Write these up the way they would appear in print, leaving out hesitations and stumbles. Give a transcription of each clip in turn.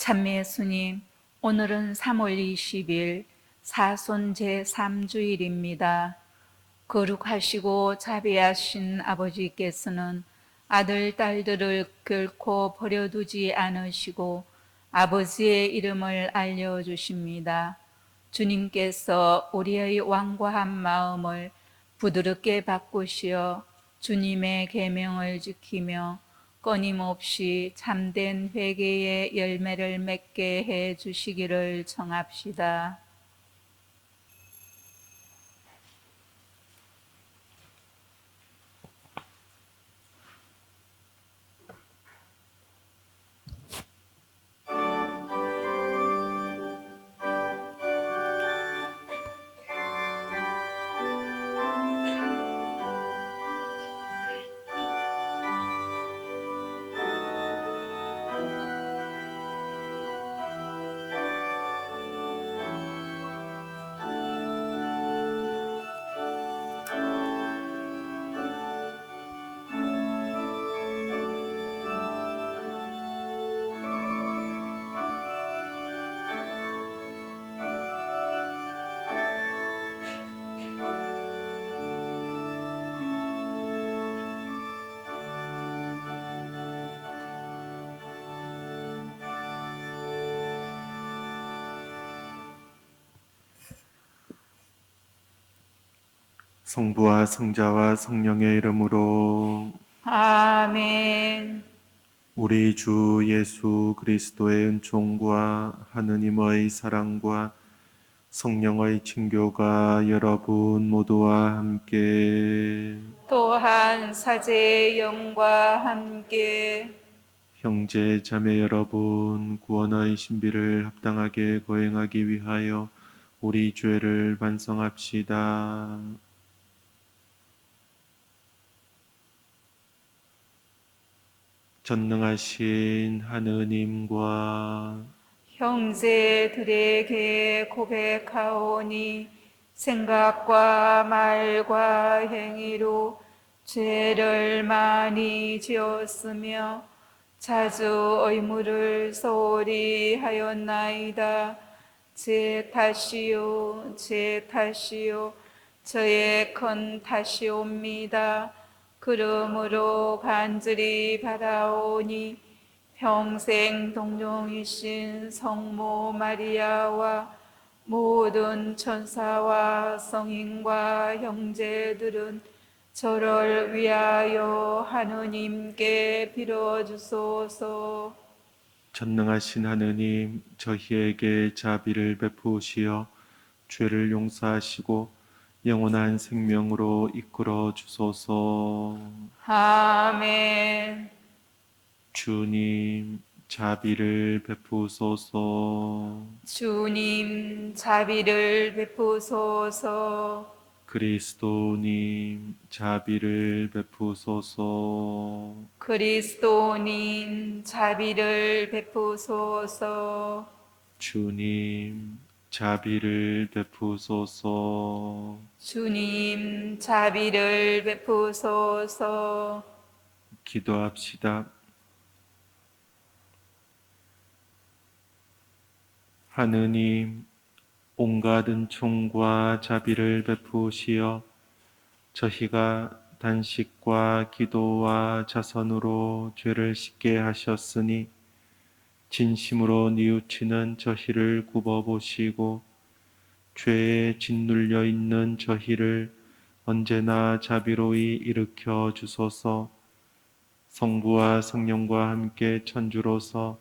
참미 예수님, 오늘은 3월 20일 사손 제3주일입니다. 거룩하시고 자비하신 아버지께서는 아들, 딸들을 결코 버려두지 않으시고 아버지의 이름을 알려주십니다. 주님께서 우리의 완고한 마음을 부드럽게 바꾸시어 주님의 계명을 지키며 끊임없이 참된 회개의 열매를 맺게 해 주시기를 청합시다. 성부와 성자와 성령의 이름으로 아멘. 우리 주 예수 그리스도의 은총과 하느님의 사랑과 성령의 친교가 여러분 모두와 함께 또한 사제의 영과 함께 형제 자매 여러분 구원의 신비를 합당하게 거행하기 위하여 우리 죄를 반성합시다. 전능하신 하느님과 형제들에게 고백하오니 생각과 말과 행위로 죄를 많이 지었으며 자주 의무를 소홀히 하였나이다. 제 탓이요, 제 탓이요, 저의 큰 탓이옵니다. 그러므로 간절히 바라오니 평생 동정이신 성모 마리아와 모든 천사와 성인과 형제들은 저를 위하여 하느님께 빌어주소서. 전능하신 하느님 저희에게 자비를 베푸시어 죄를 용서하시고 영원한 생명으로 이끌어 주소서. 아멘. 주님 자비를 베푸소서. 주님 자비를 베푸소서. 그리스도님 자비를 베푸소서. 그리스도님 자비를 베푸소서. 주님 자비를 베푸소서. 주님 자비를 베푸소서. 기도합시다. 하느님 온갖 은총과 자비를 베푸시어 저희가 단식과 기도와 자선으로 죄를 씻게 하셨으니 진심으로 뉘우치는 저희를 굽어보시고 죄에 짓눌려 있는 저희를 언제나 자비로이 일으켜 주소서. 성부와 성령과 함께 천주로서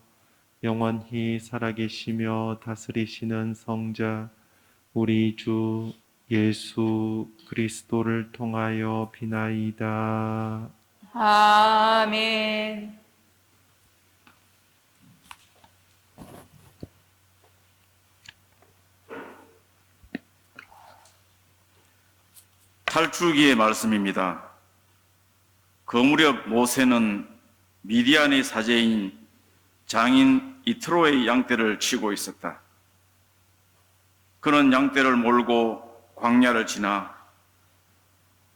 영원히 살아계시며 다스리시는 성자 우리 주 예수 그리스도를 통하여 비나이다. 아멘. 탈출기의 말씀입니다. 그 무렵 모세는 미디안의 사제인 장인 이트로의 양떼를 치고 있었다. 그는 양떼를 몰고 광야를 지나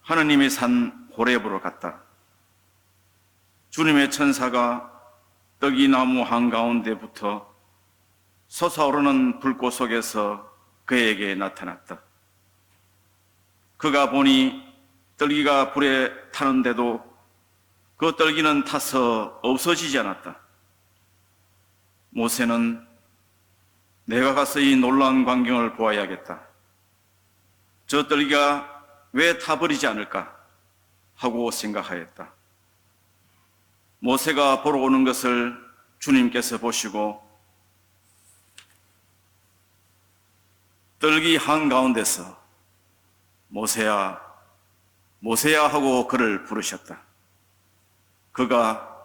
하느님의 산 호렙으로 갔다. 주님의 천사가 떡이 나무 한가운데 붙어 솟아오르는 불꽃 속에서 그에게 나타났다. 그가 보니 떨기가 불에 타는데도 그 떨기는 타서 없어지지 않았다. 모세는 내가 가서 이 놀라운 광경을 보아야겠다. 저 떨기가 왜 타버리지 않을까 하고 생각하였다. 모세가 보러 오는 것을 주님께서 보시고 떨기 한가운데서 모세야, 모세야 하고 그를 부르셨다. 그가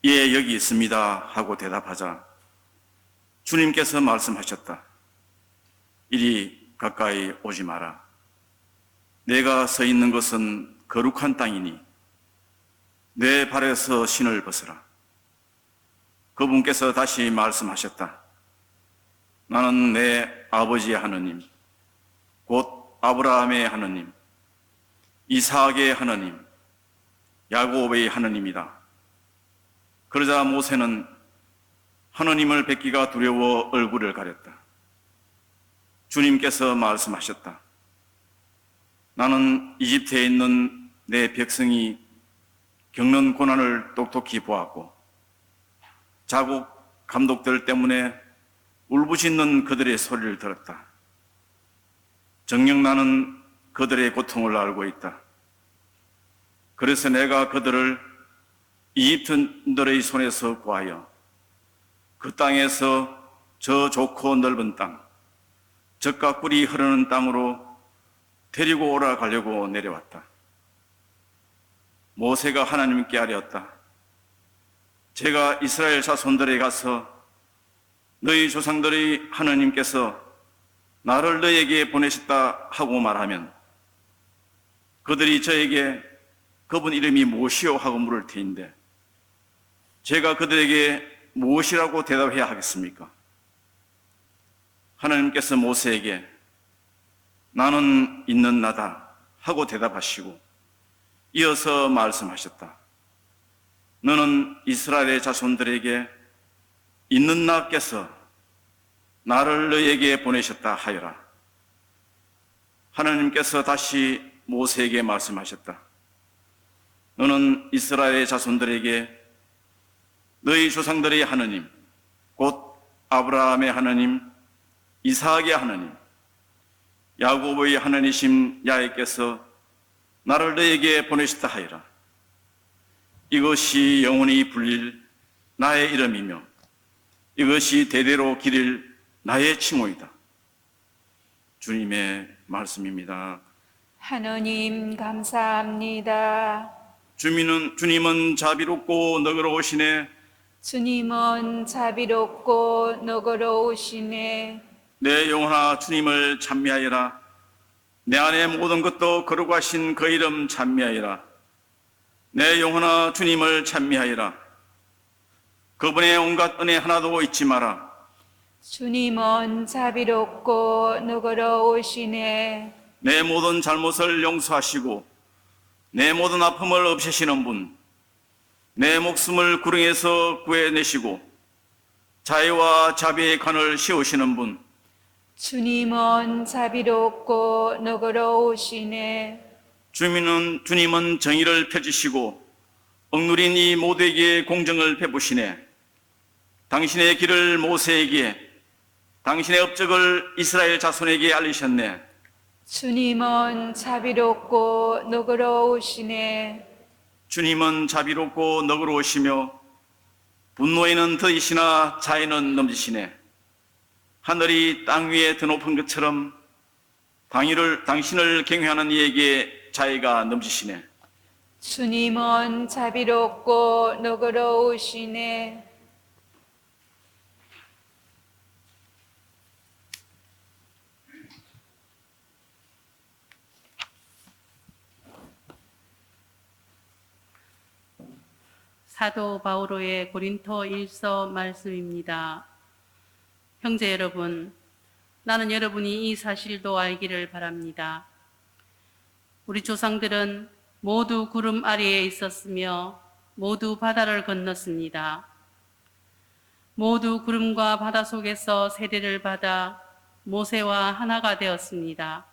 예, 여기 있습니다 하고 대답하자 주님께서 말씀하셨다. 이리 가까이 오지 마라. 내가 서 있는 것은 거룩한 땅이니 내 발에서 신을 벗어라. 그분께서 다시 말씀하셨다. 나는 내 아버지의 하느님, 곧 아브라함의 하느님, 이삭의 하느님, 야곱의 하느님이다. 그러자 모세는 하느님을 뵙기가 두려워 얼굴을 가렸다. 주님께서 말씀하셨다. 나는 이집트에 있는 내 백성이 겪는 고난을 똑똑히 보았고 자국 감독들 때문에 울부짖는 그들의 소리를 들었다. 정녕 나는 그들의 고통을 알고 있다. 그래서 내가 그들을 이집트인들의 손에서 구하여 그 땅에서 저 좋고 넓은 땅, 젖과 꿀이 흐르는 땅으로 데리고 오라 가려고 내려왔다. 모세가 하나님께 아뢰었다. 제가 이스라엘 자손들에게 가서 너희 조상들의 하나님께서 나를 너에게 보내셨다 하고 말하면 그들이 저에게 그분 이름이 무엇이요 하고 물을 테인데 제가 그들에게 무엇이라고 대답해야 하겠습니까? 하나님께서 모세에게 나는 있는 나다 하고 대답하시고 이어서 말씀하셨다. 너는 이스라엘의 자손들에게 있는 나께서 나를 너에게 보내셨다 하여라. 하나님께서 다시 모세에게 말씀하셨다. 너는 이스라엘의 자손들에게 너희 조상들의 하나님, 곧 아브라함의 하나님, 이삭의 하나님, 야곱의 하나님이신 야훼께서 나를 너에게 보내셨다 하여라. 이것이 영원히 불릴 나의 이름이며 이것이 대대로 기릴 나의 칭호이다. 주님의 말씀입니다. 하느님 감사합니다. 주님은 자비롭고 너그러우시네. 주님은 자비롭고 너그러우시네. 내 영혼아 주님을 찬미하여라. 내 안에 모든 것도 거룩하신 그 이름 찬미하여라. 내 영혼아 주님을 찬미하여라. 그분의 온갖 은혜 하나도 잊지 마라. 주님은 자비롭고 너그러우시네. 내 모든 잘못을 용서하시고 내 모든 아픔을 없애시는 분, 내 목숨을 구렁에서 구해내시고 자애와 자비의 간을 씌우시는 분, 주님은 자비롭고 너그러우시네. 주님은 정의를 펴주시고 억누린 이 모두에게 공정을 베푸시네. 당신의 길을 모세에게, 당신의 업적을 이스라엘 자손에게 알리셨네. 주님은 자비롭고 너그러우시네. 주님은 자비롭고 너그러우시며 분노에는 더이시나 자애는 넘치시네. 하늘이 땅 위에 더 높은 것처럼 당신을 경외하는 이에게 자애가 넘치시네. 주님은 자비롭고 너그러우시네. 사도 바오로의 고린토 1서 말씀입니다. 형제 여러분, 나는 여러분이 이 사실도 알기를 바랍니다. 우리 조상들은 모두 구름 아래에 있었으며 모두 바다를 건넜습니다. 모두 구름과 바다 속에서 세례를 받아 모세와 하나가 되었습니다.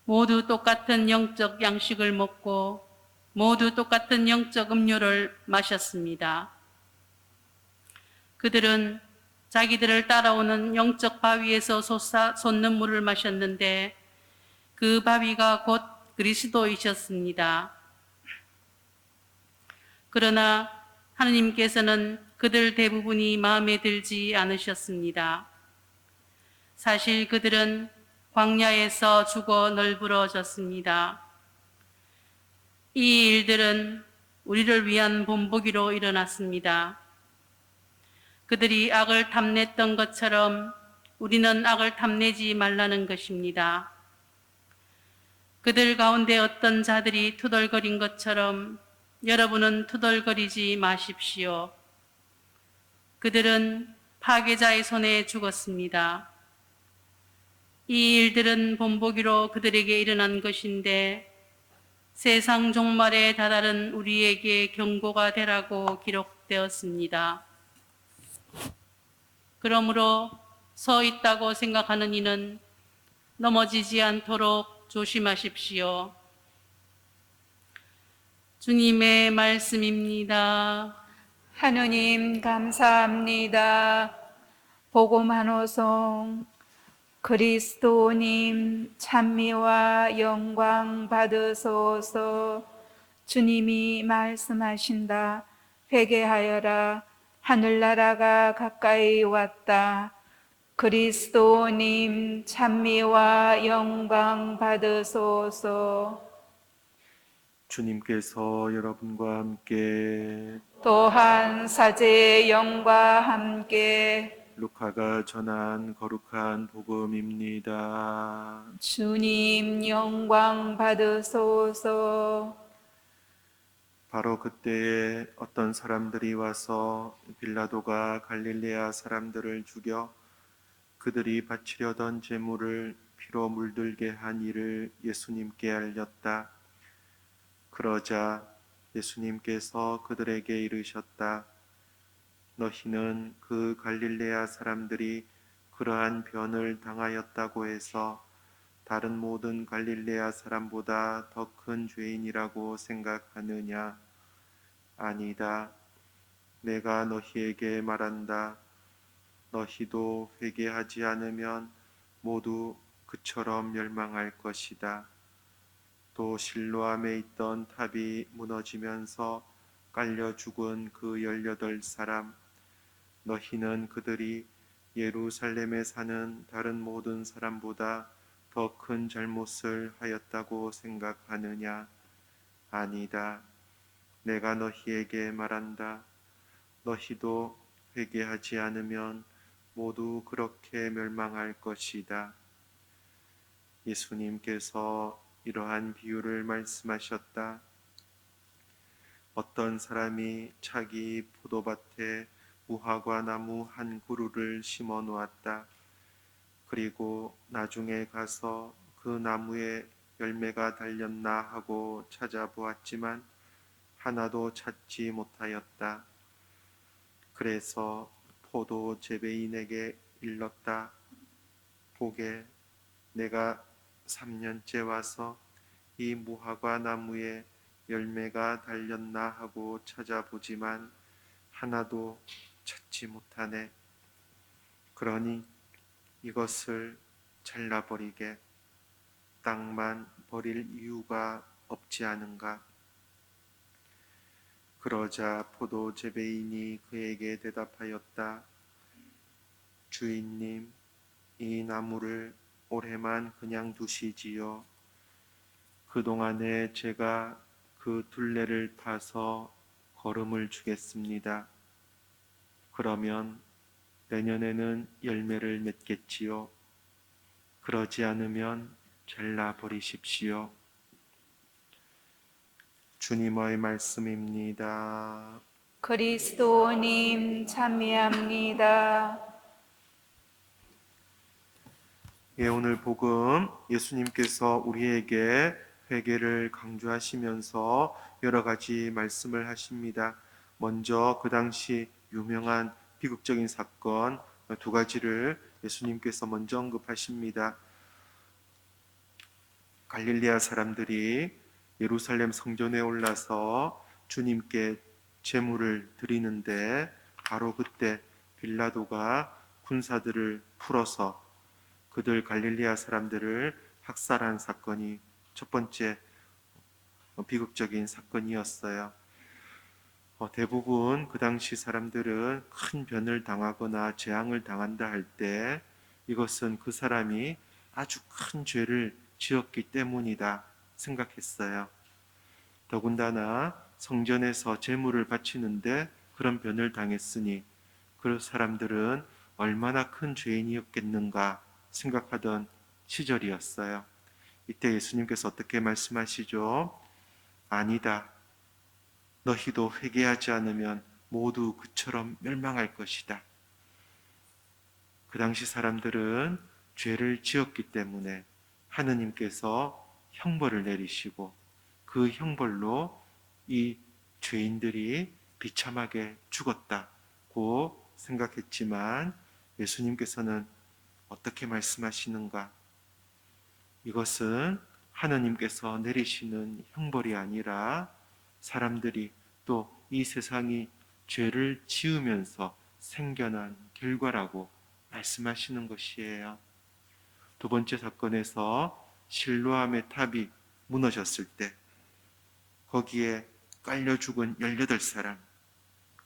모두 똑같은 영적 양식을 먹고 모두 똑같은 영적 음료를 마셨습니다. 그들은 자기들을 따라오는 영적 바위에서 솟는 물을 마셨는데 그 바위가 곧 그리스도이셨습니다. 그러나 하느님께서는 그들 대부분이 마음에 들지 않으셨습니다. 사실 그들은 광야에서 죽어 널브러졌습니다. 이 일들은 우리를 위한 본보기로 일어났습니다. 그들이 악을 탐냈던 것처럼 우리는 악을 탐내지 말라는 것입니다. 그들 가운데 어떤 자들이 투덜거린 것처럼 여러분은 투덜거리지 마십시오. 그들은 파괴자의 손에 죽었습니다. 이 일들은 본보기로 그들에게 일어난 것인데 세상 종말에 다다른 우리에게 경고가 되라고 기록되었습니다. 그러므로 서 있다고 생각하는 이는 넘어지지 않도록 조심하십시오. 주님의 말씀입니다. 하느님 감사합니다. 복음 한 호송. 그리스도님 찬미와 영광 받으소서. 주님이 말씀하신다. 회개하여라. 하늘나라가 가까이 왔다. 그리스도님 찬미와 영광 받으소서. 주님께서 여러분과 함께 또한 사제의 영과 함께 루카가 전한 거룩한 복음입니다. 주님 영광 받으소서. 바로 그때에 어떤 사람들이 와서 빌라도가 갈릴레아 사람들을 죽여 그들이 바치려던 제물을 피로 물들게 한 일을 예수님께 알렸다. 그러자 예수님께서 그들에게 이르셨다. 너희는 그 갈릴레아 사람들이 그러한 변을 당하였다고 해서 다른 모든 갈릴레아 사람보다 더 큰 죄인이라고 생각하느냐? 아니다. 내가 너희에게 말한다. 너희도 회개하지 않으면 모두 그처럼 멸망할 것이다. 또 실로암에 있던 탑이 무너지면서 깔려 죽은 그 18사람, 너희는 그들이 예루살렘에 사는 다른 모든 사람보다 더 큰 잘못을 하였다고 생각하느냐? 아니다. 내가 너희에게 말한다. 너희도 회개하지 않으면 모두 그렇게 멸망할 것이다. 예수님께서 이러한 비유를 말씀하셨다. 어떤 사람이 자기 포도밭에 무화과 나무 한 그루를 심어 놓았다. 그리고 나중에 가서 그 나무에 열매가 달렸나 하고 찾아보았지만 하나도 찾지 못하였다. 그래서 포도 재배인에게 일렀다. 보게, 내가 3년째 와서 이 무화과 나무에 열매가 달렸나 하고 찾아보지만 하나도 찾지 못하네. 그러니 이것을 잘라버리게. 땅만 버릴 이유가 없지 않은가? 그러자 포도 재배인이 그에게 대답하였다. 주인님, 이 나무를 올해만 그냥 두시지요. 그동안에 제가 그 둘레를 타서 거름을 주겠습니다. 그러면 내년에는 열매를 맺겠지요. 그러지 않으면 잘라버리십시오. 주님의 말씀입니다. 그리스도님 찬미합니다. 예, 오늘 복음 예수님께서 우리에게 회개를 강조하시면서 여러 가지 말씀을 하십니다. 먼저 그 당시 유명한 비극적인 사건 두 가지를 예수님께서 먼저 언급하십니다. 갈릴리아 사람들이 예루살렘 성전에 올라서 주님께 제물을 드리는데 바로 그때 빌라도가 군사들을 풀어서 그들 갈릴리아 사람들을 학살한 사건이 첫 번째 비극적인 사건이었어요. 대부분 그 당시 사람들은 큰 변을 당하거나 재앙을 당한다 할 때 이것은 그 사람이 아주 큰 죄를 지었기 때문이다 생각했어요. 더군다나 성전에서 제물을 바치는데 그런 변을 당했으니 그 사람들은 얼마나 큰 죄인이었겠는가 생각하던 시절이었어요. 이때 예수님께서 어떻게 말씀하시죠? 아니다. 너희도 회개하지 않으면 모두 그처럼 멸망할 것이다. 그 당시 사람들은 죄를 지었기 때문에 하느님께서 형벌을 내리시고 그 형벌로 이 죄인들이 비참하게 죽었다고 생각했지만 예수님께서는 어떻게 말씀하시는가? 이것은 하느님께서 내리시는 형벌이 아니라 사람들이 또 이 세상이 죄를 지으면서 생겨난 결과라고 말씀하시는 것이에요. 두 번째 사건에서 실로암의 탑이 무너졌을 때 거기에 깔려 죽은 18사람,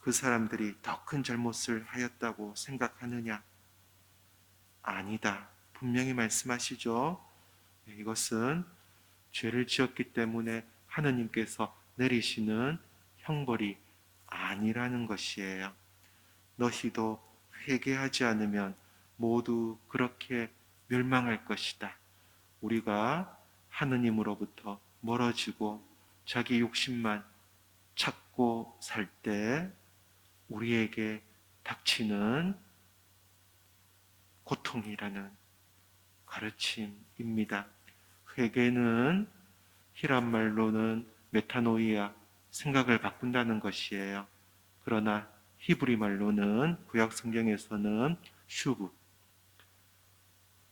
그 사람들이 더 큰 잘못을 하였다고 생각하느냐? 아니다. 분명히 말씀하시죠. 이것은 죄를 지었기 때문에 하느님께서 내리시는 형벌이 아니라는 것이에요. 너희도 회개하지 않으면 모두 그렇게 멸망할 것이다. 우리가 하느님으로부터 멀어지고 자기 욕심만 찾고 살 때 우리에게 닥치는 고통이라는 가르침입니다. 회개는 히랍 말로는 메타노이아, 생각을 바꾼다는 것이에요. 그러나 히브리 말로는 구약 성경에서는 슈브,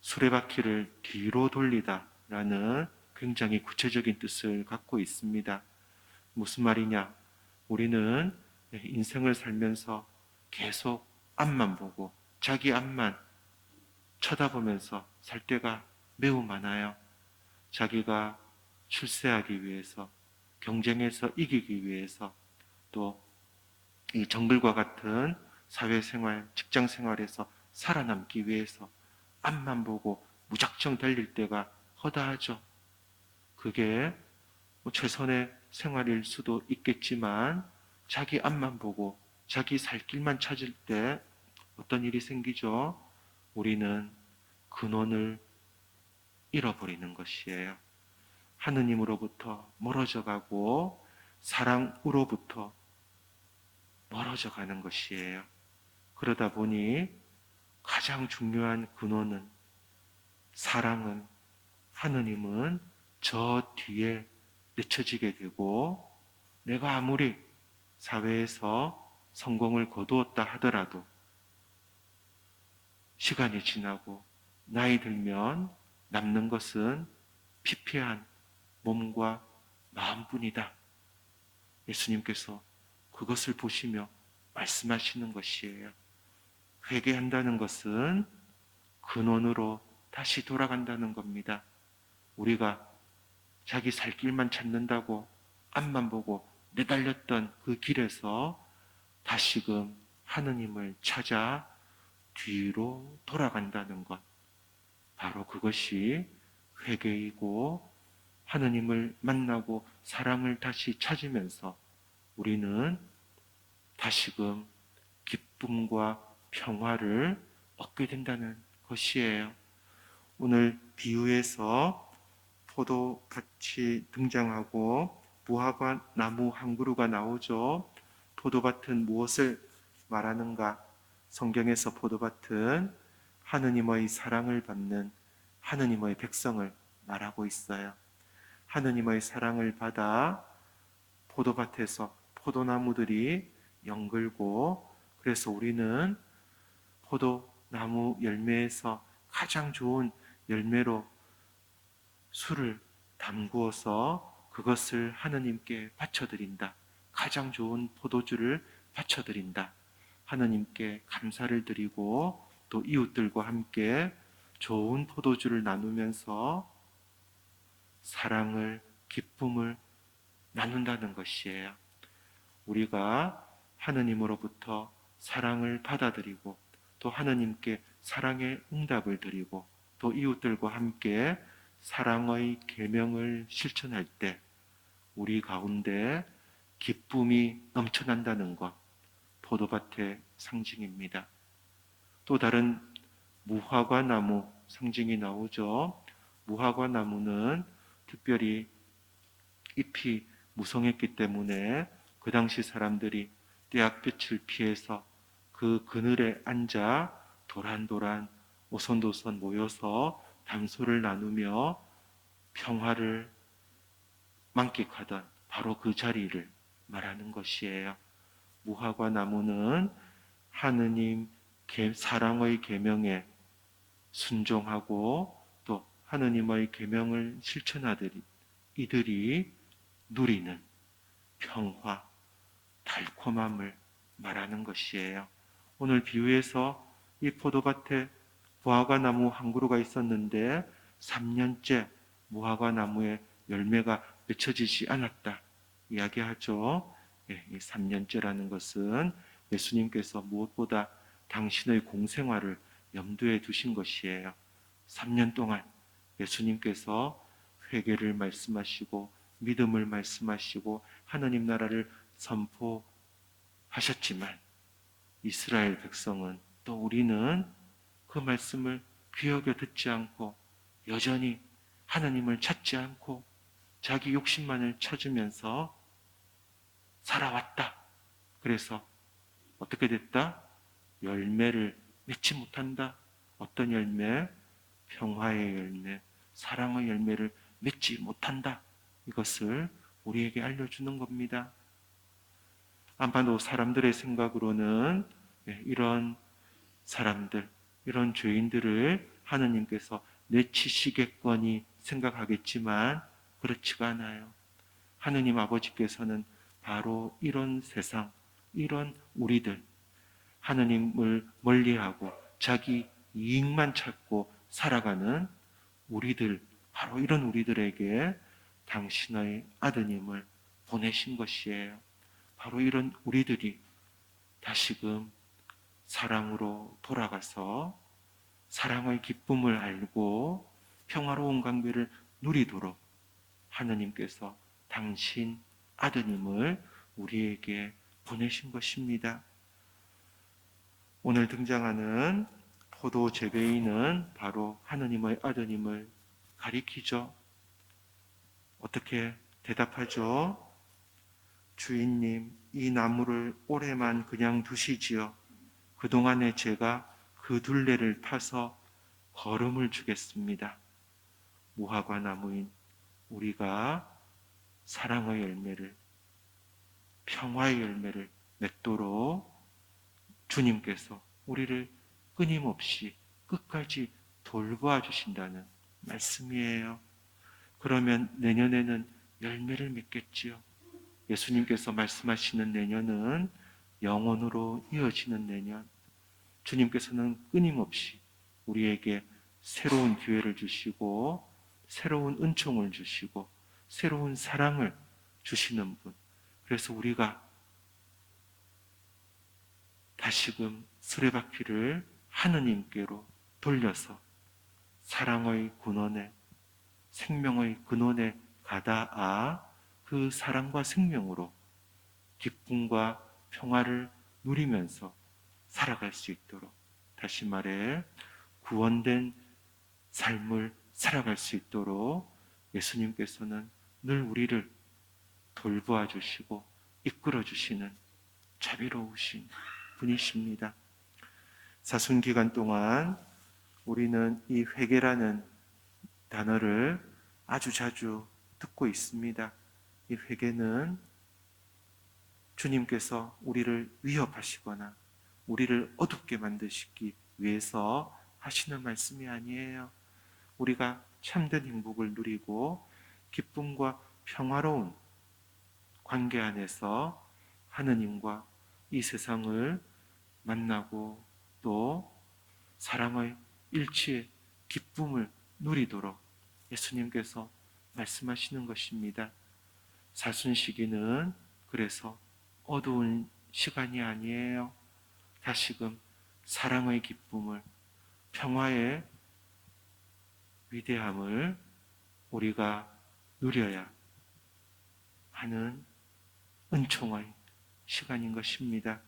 수레바퀴를 뒤로 돌리다라는 굉장히 구체적인 뜻을 갖고 있습니다. 무슨 말이냐? 우리는 인생을 살면서 계속 앞만 보고 자기 앞만 쳐다보면서 살 때가 매우 많아요. 자기가 출세하기 위해서, 경쟁에서 이기기 위해서, 또 이 정글과 같은 사회생활, 직장생활에서 살아남기 위해서 앞만 보고 무작정 달릴 때가 허다하죠. 그게 최선의 생활일 수도 있겠지만 자기 앞만 보고 자기 살 길만 찾을 때 어떤 일이 생기죠? 우리는 근원을 잃어버리는 것이에요. 하느님으로부터 멀어져 가고 사랑으로부터 멀어져 가는 것이에요. 그러다 보니 가장 중요한 근원은, 사랑은, 하느님은 저 뒤에 내쳐지게 되고 내가 아무리 사회에서 성공을 거두었다 하더라도 시간이 지나고 나이 들면 남는 것은 피폐한 몸과 마음뿐이다. 예수님께서 그것을 보시며 말씀하시는 것이에요. 회개한다는 것은 근원으로 다시 돌아간다는 겁니다. 우리가 자기 살 길만 찾는다고 앞만 보고 내달렸던 그 길에서 다시금 하느님을 찾아 뒤로 돌아간다는 것. 바로 그것이 회개이고 하느님을 만나고 사랑을 다시 찾으면서 우리는 다시금 기쁨과 평화를 얻게 된다는 것이에요. 오늘 비유에서 포도밭이 등장하고 무화과 나무 한 그루가 나오죠. 포도밭은 무엇을 말하는가? 성경에서 포도밭은 하느님의 사랑을 받는 하느님의 백성을 말하고 있어요. 하느님의 사랑을 받아 포도밭에서 포도나무들이 연글고 그래서 우리는 포도나무 열매에서 가장 좋은 열매로 술을 담구어서 그것을 하느님께 바쳐드린다. 가장 좋은 포도주를 바쳐드린다. 하느님께 감사를 드리고 또 이웃들과 함께 좋은 포도주를 나누면서 사랑을, 기쁨을 나눈다는 것이에요. 우리가 하느님으로부터 사랑을 받아들이고 또 하느님께 사랑의 응답을 드리고 또 이웃들과 함께 사랑의 계명을 실천할 때 우리 가운데 기쁨이 넘쳐난다는 것, 포도밭의 상징입니다. 또 다른 무화과 나무 상징이 나오죠. 무화과 나무는 특별히 잎이 무성했기 때문에 그 당시 사람들이 떼약볕을 피해서 그 그늘에 앉아 도란도란 오손도손 모여서 담소를 나누며 평화를 만끽하던 바로 그 자리를 말하는 것이에요. 무화과 나무는 하느님 사랑의 계명에 순종하고 또 하느님의 계명을 실천하더니 이들이 누리는 평화, 달콤함을 말하는 것이에요. 오늘 비유에서 이 포도밭에 무화과 나무 한 그루가 있었는데 3년째 무화과 나무에 열매가 맺혀지지 않았다 이야기하죠. 이 3년째라는 것은 예수님께서 무엇보다 당신의 공생활을 염두에 두신 것이에요. 3년 동안 예수님께서 회개를 말씀하시고 믿음을 말씀하시고 하나님 나라를 선포하셨지만 이스라엘 백성은 또 우리는 그 말씀을 귀 여겨 듣지 않고 여전히 하나님을 찾지 않고 자기 욕심만을 찾으면서 살아왔다. 그래서 어떻게 됐다? 열매를 맺지 못한다. 어떤 열매? 평화의 열매, 사랑의 열매를 맺지 못한다. 이것을 우리에게 알려주는 겁니다. 아마도 사람들의 생각으로는 이런 사람들, 이런 죄인들을 하느님께서 내치시겠거니 생각하겠지만 그렇지가 않아요. 하느님 아버지께서는 바로 이런 세상, 이런 우리들, 하느님을 멀리하고 자기 이익만 찾고 살아가는 우리들, 바로 이런 우리들에게 당신의 아드님을 보내신 것이에요. 바로 이런 우리들이 다시금 사랑으로 돌아가서 사랑의 기쁨을 알고 평화로운 관계를 누리도록 하느님께서 당신 아드님을 우리에게 보내신 것입니다. 오늘 등장하는 포도 재배인은 바로 하느님의 아드님을 가리키죠. 어떻게 대답하죠? 주인님, 이 나무를 올해만 그냥 두시지요. 그동안에 제가 그 둘레를 타서 거름을 주겠습니다. 무화과 나무인 우리가 사랑의 열매를, 평화의 열매를 맺도록 주님께서 우리를 끊임없이 끝까지 돌보아 주신다는 말씀이에요. 그러면 내년에는 열매를 맺겠지요. 예수님께서 말씀하시는 내년은 영원으로 이어지는 내년. 주님께서는 끊임없이 우리에게 새로운 기회를 주시고 새로운 은총을 주시고 새로운 사랑을 주시는 분. 그래서 우리가 다시금 수레바퀴를 하느님께로 돌려서 사랑의 근원에, 생명의 근원에 가다아 그 사랑과 생명으로 기쁨과 평화를 누리면서 살아갈 수 있도록, 다시 말해 구원된 삶을 살아갈 수 있도록 예수님께서는 늘 우리를 돌보아 주시고 이끌어 주시는 자비로우신 분이십니다. 사순기간 동안 우리는 이 회개라는 단어를 아주 자주 듣고 있습니다. 이 회개는 주님께서 우리를 위협하시거나 우리를 어둡게 만드시기 위해서 하시는 말씀이 아니에요. 우리가 참된 행복을 누리고 기쁨과 평화로운 관계 안에서 하느님과 이 세상을 만나고 또 사랑의 일치의 기쁨을 누리도록 예수님께서 말씀하시는 것입니다. 사순시기는 그래서 어두운 시간이 아니에요. 다시금 사랑의 기쁨을, 평화의 위대함을 우리가 누려야 하는 은총의 시간인 것입니다.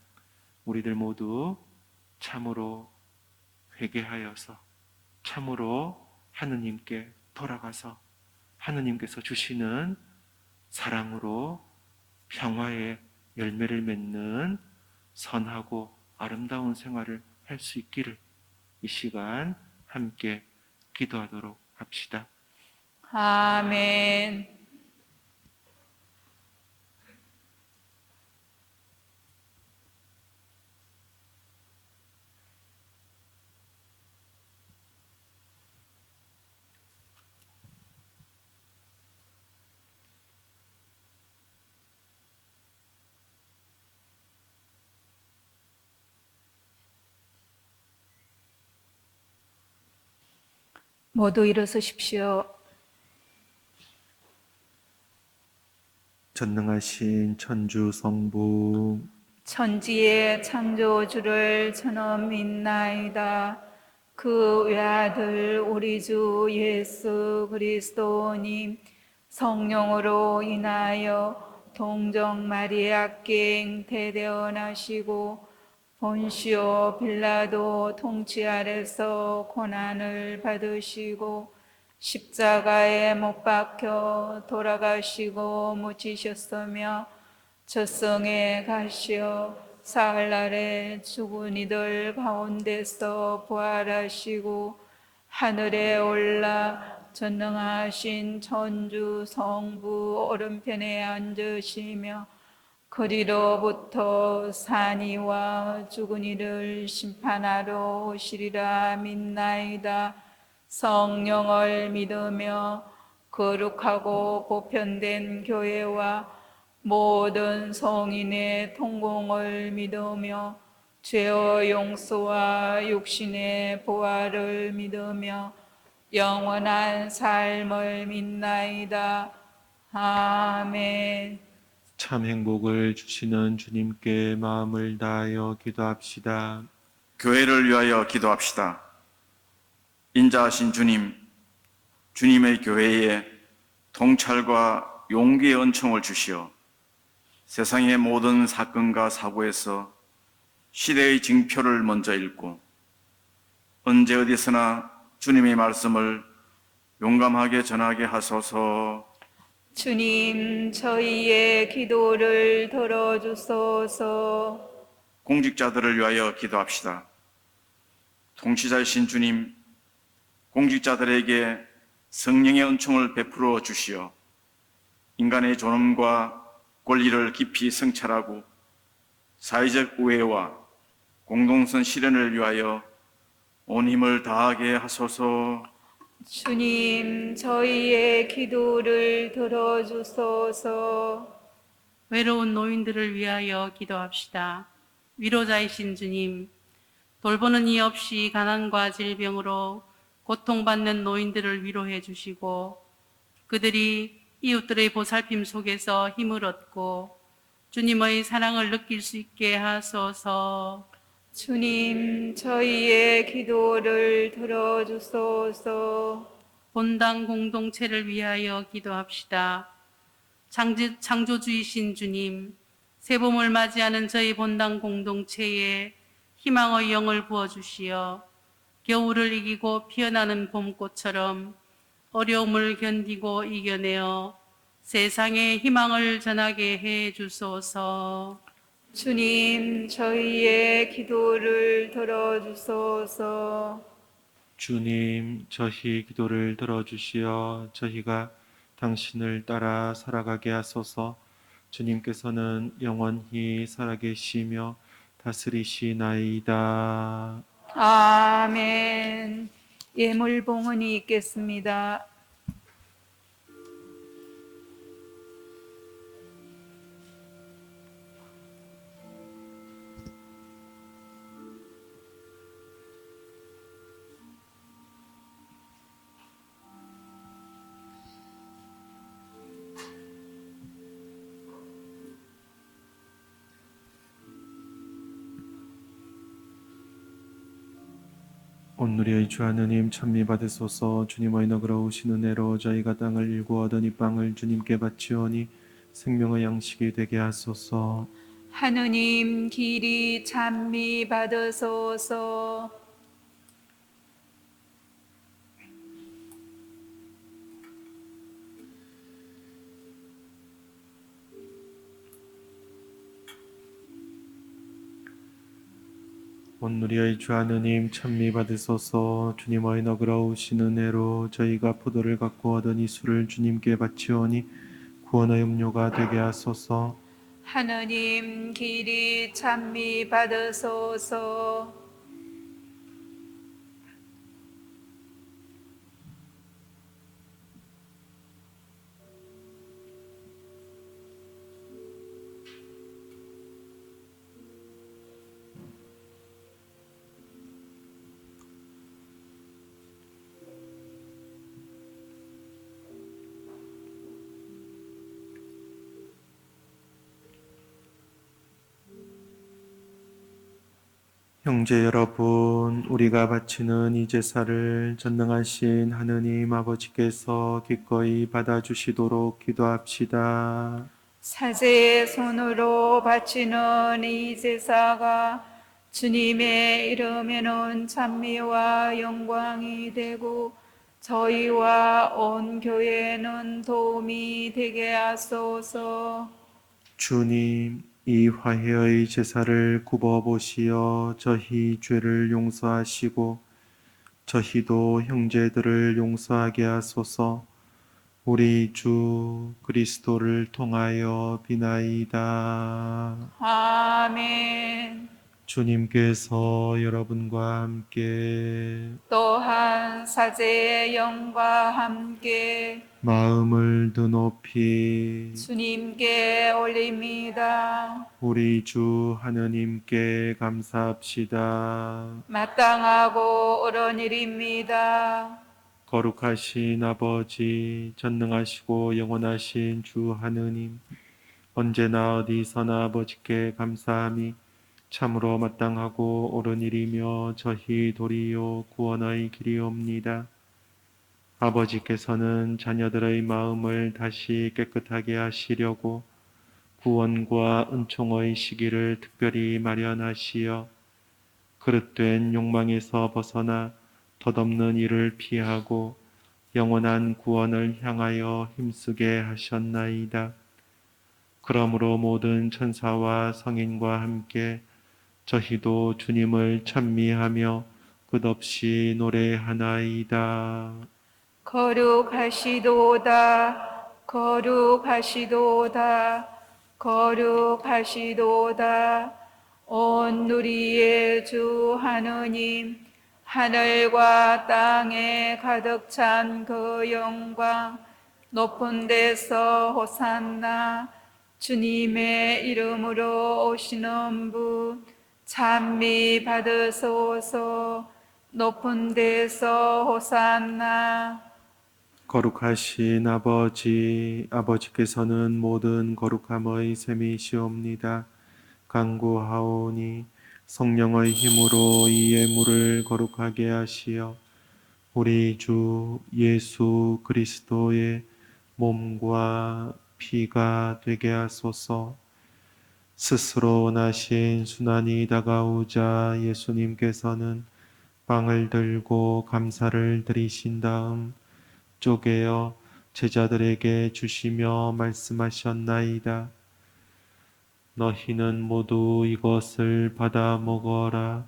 우리들 모두 참으로 회개하여서 참으로 하느님께 돌아가서 하느님께서 주시는 사랑으로 평화의 열매를 맺는 선하고 아름다운 생활을 할 수 있기를 이 시간 함께 기도하도록 합시다. 아멘. 모두 일어서십시오. 전능하신 천주 성부, 천지의 창조주를 저는 믿나이다. 그 외아들 우리 주 예수 그리스도님 성령으로 인하여 동정 마리아께 잉태되어나시고 본시오 빌라도 통치 아래서 고난을 받으시고 십자가에 못 박혀 돌아가시고 묻히셨으며 저승에 가시어 사흘날에 죽은 이들 가운데서 부활하시고 하늘에 올라 전능하신 천주 성부 오른편에 앉으시며 그리로부터 산이와 죽은 이를 심판하러 오시리라 믿나이다. 성령을 믿으며 거룩하고 보편된 교회와 모든 성인의 통공을 믿으며 죄의 용서와 육신의 부활을 믿으며 영원한 삶을 믿나이다. 아멘. 참 행복을 주시는 주님께 마음을 다하여 기도합시다. 교회를 위하여 기도합시다. 인자하신 주님, 주님의 교회에 통찰과 용기의 은총을 주시어 세상의 모든 사건과 사고에서 시대의 징표를 먼저 읽고 언제 어디서나 주님의 말씀을 용감하게 전하게 하소서. 주님, 저희의 기도를 들어주소서. 공직자들을 위하여 기도합시다. 통치자이신 주님, 공직자들에게 성령의 은총을 베풀어 주시어 인간의 존엄과 권리를 깊이 성찰하고 사회적 우애와 공동선 실현을 위하여 온 힘을 다하게 하소서. 주님, 저희의 기도를 들어주소서. 외로운 노인들을 위하여 기도합시다. 위로자이신 주님, 돌보는 이 없이 가난과 질병으로 고통받는 노인들을 위로해 주시고 그들이 이웃들의 보살핌 속에서 힘을 얻고 주님의 사랑을 느낄 수 있게 하소서. 주님, 저희의 기도를 들어주소서. 본당 공동체를 위하여 기도합시다. 창조주이신 주님, 새봄을 맞이하는 저희 본당 공동체에 희망의 영을 부어주시어 겨울을 이기고 피어나는 봄꽃처럼 어려움을 견디고 이겨내어 세상에 희망을 전하게 해 주소서. 주님, 저희의 기도를 들어주소서. 주님, 저희 기도를 들어주시어 저희가 당신을 따라 살아가게 하소서. 주님께서는 영원히 살아계시며 다스리시나이다. 아멘. 예물 봉헌이 있겠습니다. 온누리의 주 하느님 찬미 받으소서. 주님의 너그러 오신 은혜로 저희가 땅을 일구 얻은 이 빵을 주님께 바치오니 생명의 양식이 되게 하소서. 하느님 길이 찬미 받으소서. 온누리의 주 하느님 찬미 받으소서. 주님의 너그러 오신 은혜로 저희가 포도를 갖고 얻은 이 술을 주님께 바치오니 구원의 음료가 되게 하소서. 하느님 길이 찬미 받으소서. 형제 여러분, 우리가 바치는 이 제사를 전능하신 하느님 아버지께서 기꺼이 받아주시도록 기도합시다. 사제의 손으로 바치는 이 제사가 주님의 이름에는 찬미와 영광이 되고 저희와 온 교회는 도움이 되게 하소서. 주님, 이 화해의 제사를 굽어 보시어 저희 죄를 용서하시고 저희도 형제들을 용서하게 하소서. 우리 주 그리스도를 통하여 비나이다. 아멘. 주님께서 여러분과 함께 또한 사제의 영과 함께 마음을 드높이 주님께 올립니다. 우리 주 하느님께 감사합시다. 마땅하고 옳은 일입니다. 거룩하신 아버지, 전능하시고 영원하신 주 하느님, 언제나 어디서나 아버지께 감사함이 참으로 마땅하고 옳은 일이며 저희 도리요 구원의 길이옵니다. 아버지께서는 자녀들의 마음을 다시 깨끗하게 하시려고 구원과 은총의 시기를 특별히 마련하시어 그릇된 욕망에서 벗어나 덧없는 일을 피하고 영원한 구원을 향하여 힘쓰게 하셨나이다. 그러므로 모든 천사와 성인과 함께 저희도 주님을 찬미하며 끝없이 노래하나이다. 거룩하시도다, 거룩하시도다, 거룩하시도다. 온 누리의 주 하느님, 하늘과 땅에 가득 찬 그 영광, 높은 데서 호산나. 주님의 이름으로 오시는 분 찬미 받으소서. 높은 데서 호산나. 거룩하신 아버지, 아버지께서는 모든 거룩함의 셈이시옵니다. 간구하오니 성령의 힘으로 이 예물을 거룩하게 하시어 우리 주 예수 그리스도의 몸과 피가 되게 하소서. 스스로 원하신 순환이 다가오자 예수님께서는 빵을 들고 감사를 드리신 다음 쪼개어 제자들에게 주시며 말씀하셨나이다. 너희는 모두 이것을 받아 먹어라.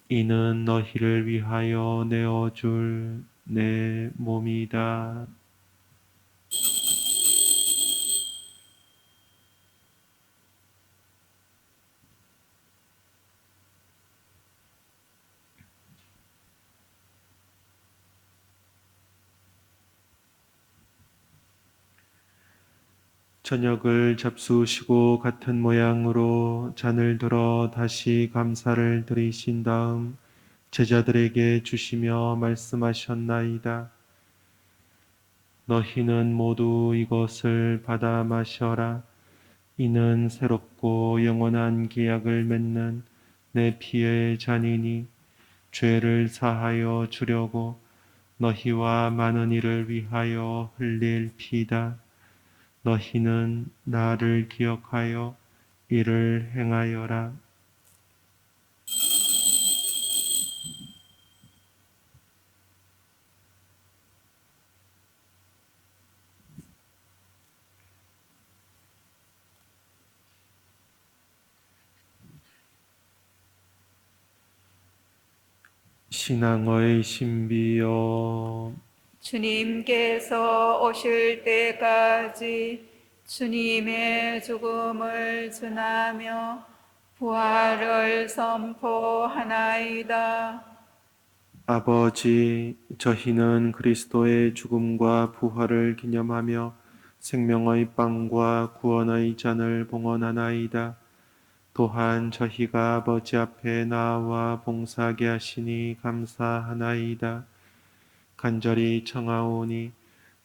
이는 너희를 위하여 내어줄 내 몸이다. 저녁을 잡수시고 같은 모양으로 잔을 들어 다시 감사를 드리신 다음 제자들에게 주시며 말씀하셨나이다. 너희는 모두 이것을 받아 마셔라. 이는 새롭고 영원한 계약을 맺는 내 피의 잔이니 죄를 사하여 주려고 너희와 많은 이를 위하여 흘릴 피다. 너희는 나를 기억하여 이를 행하여라. 신앙의 신비여, 주님께서 오실 때까지 주님의 죽음을 전하며 부활을 선포하나이다. 아버지, 저희는 그리스도의 죽음과 부활을 기념하며 생명의 빵과 구원의 잔을 봉헌하나이다. 또한 저희가 아버지 앞에 나와 봉사하게 하시니 감사하나이다. 간절히 청하오니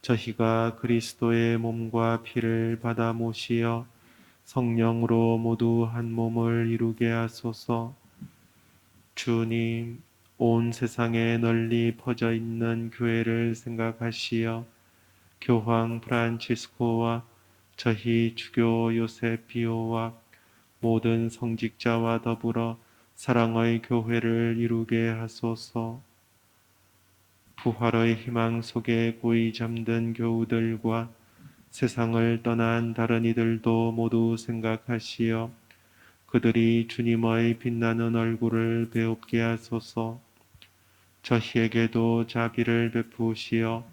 저희가 그리스도의 몸과 피를 받아 모시어 성령으로 모두 한 몸을 이루게 하소서. 주님, 온 세상에 널리 퍼져 있는 교회를 생각하시어 교황 프란치스코와 저희 주교 요셉 비오와 모든 성직자와 더불어 사랑의 교회를 이루게 하소서. 부활의 희망 속에 고이 잠든 교우들과 세상을 떠난 다른 이들도 모두 생각하시어 그들이 주님의 빛나는 얼굴을 배웁게 하소서. 저희에게도 자비를 베푸시어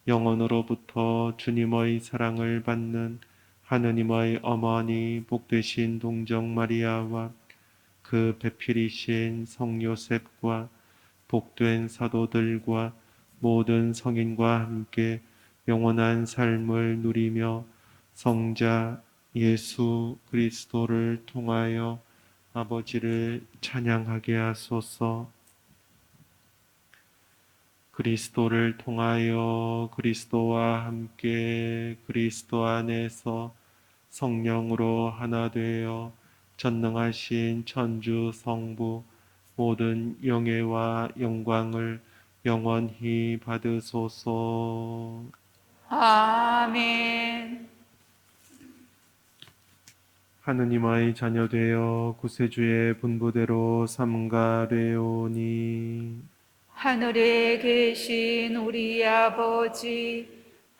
영원으로부터 주님의 사랑을 받는 하느님의 어머니 복되신 동정 마리아와 그 배필이신 성 요셉과 복된 사도들과 모든 성인과 함께 영원한 삶을 누리며 성자 예수 그리스도를 통하여 아버지를 찬양하게 하소서. 그리스도를 통하여 그리스도와 함께 그리스도 안에서 성령으로 하나 되어 전능하신 천주 성부 모든 영예와 영광을 영원히 받으소서. 아멘. 하느님의 자녀 되어 구세주의 분부대로 삼가되오니 하늘에 계신 우리 아버지,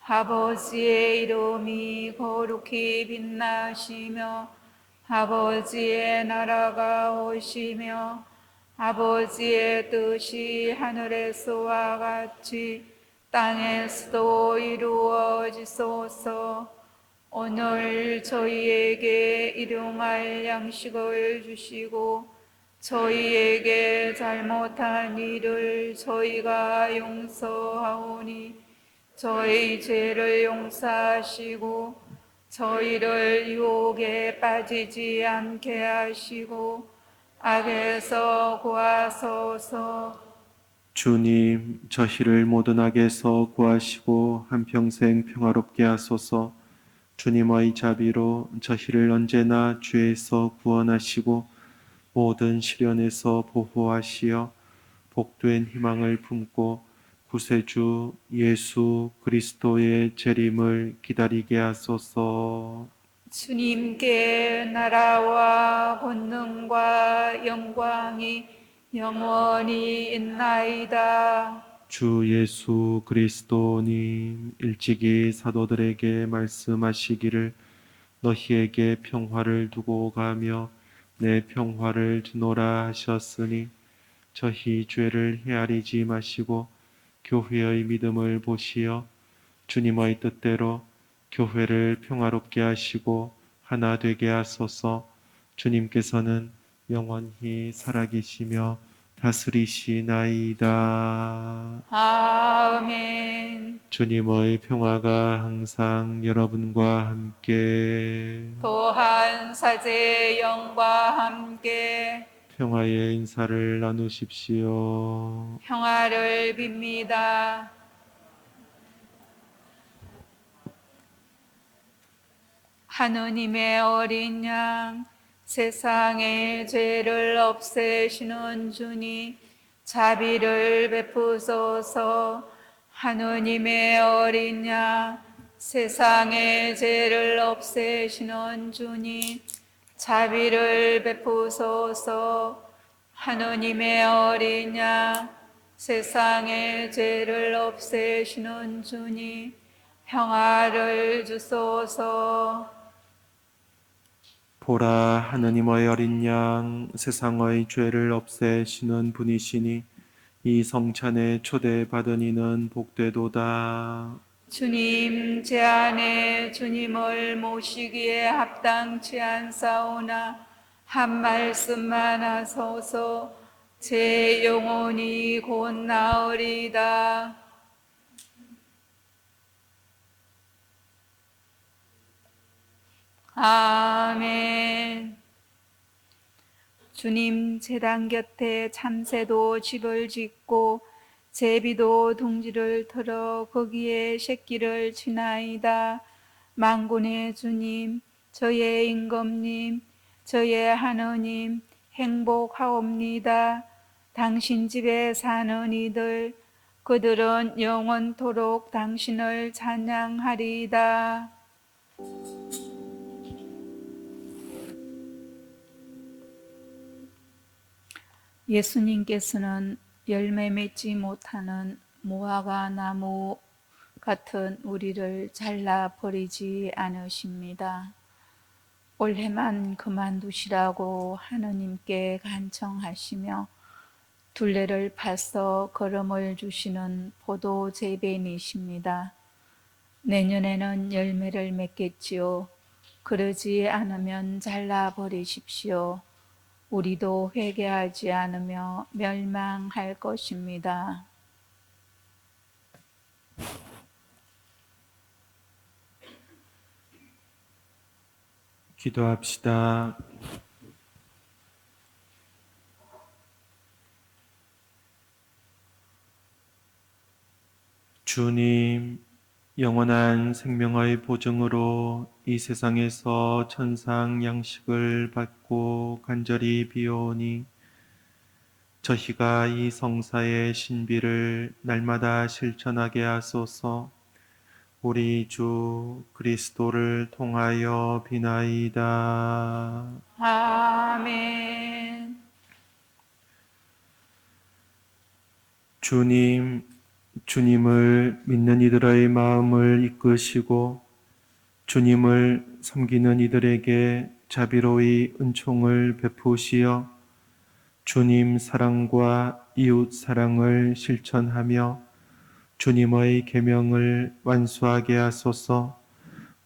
아버지의 이름이 거룩히 빛나시며 아버지의 나라가 오시며 아버지의 뜻이 하늘에서와 같이 땅에서도 이루어지소서. 오늘 저희에게 일용할 양식을 주시고 저희에게 잘못한 일을 저희가 용서하오니 저희 죄를 용서하시고 저희를 유혹에 빠지지 않게 하시고 악에서 구하소서. 주님, 저희를 모든 악에서 구하시고 한평생 평화롭게 하소서. 주님의 자비로 저희를 언제나 죄에서 구원하시고 모든 시련에서 보호하시어 복된 희망을 품고 구세주 예수 그리스도의 재림을 기다리게 하소서. 주님께 나라와 권능과 영광이 영원히 있나이다. 주 예수 그리스도님 일찍이 사도들에게 말씀하시기를 너희에게 평화를 두고 가며 내 평화를 주노라 하셨으니 저희 죄를 헤아리지 마시고 교회의 믿음을 보시어 주님의 뜻대로 교회를 평화롭게 하시고 하나 되게 하소서. 주님께서는 영원히 살아계시며 다스리시나이다. 아멘. 주님의 평화가 항상 여러분과 함께 또한 사제의 영과 함께 평화의 인사를 나누십시오. 평화를 빕니다. 하느님의 어린 양, 세상의 죄를 없애시는 주님, 자비를 베푸소서. 하느님의 어린 양, 세상의 죄를 없애시는 주님, 자비를 베푸소서. 하느님의 어린 양, 세상의 죄를 없애시는 주님, 평화를 주소서. 보라, 하느님의 어린 양, 세상의 죄를 없애시는 분이시니 이 성찬에 초대받은 이는 복되도다. 주님, 제 안에 주님을 모시기에 합당치 않사오나 한 말씀만 하소서. 제 영혼이 곧 나으리다. 아멘. 주님, 제단 곁에 참새도 집을 짓고 제비도 둥지를 틀어 거기에 새끼를 치나이다. 만군의 주님, 저의 임금님, 저의 하느님, 행복하옵니다. 당신 집에 사는 이들, 그들은 영원토록 당신을 찬양하리이다. 예수님께서는 열매 맺지 못하는 무화과 나무 같은 우리를 잘라 버리지 않으십니다. 올해만 그만두시라고 하느님께 간청하시며 둘레를 파서 걸음을 주시는 포도 재배니십니다. 내년에는 열매를 맺겠지요. 그러지 않으면 잘라 버리십시오. 우리도 회개하지 않으며 멸망할 것입니다. 기도합시다. 주님, 영원한 생명의 보증으로 이 세상에서 천상 양식을 받고 간절히 비오니 저희가 이 성사의 신비를 날마다 실천하게 하소서. 우리 주 그리스도를 통하여 비나이다. 아멘. 주님, 주님을 믿는 이들의 마음을 이끄시고 주님을 섬기는 이들에게 자비로이 은총을 베푸시어 주님 사랑과 이웃 사랑을 실천하며 주님의 계명을 완수하게 하소서.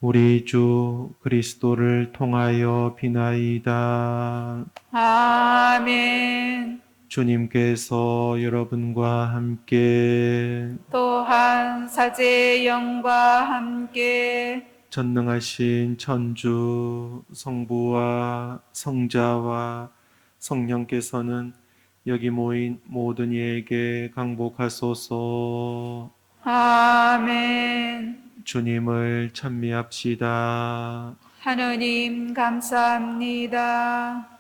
우리 주 그리스도를 통하여 비나이다. 아멘. 주님께서 여러분과 함께 또한 사제의 영과 함께 전능하신 천주 성부와 성자와 성령께서는 여기 모인 모든 이에게 강복하소서. 아멘. 주님을 찬미합시다. 하느님 감사합니다.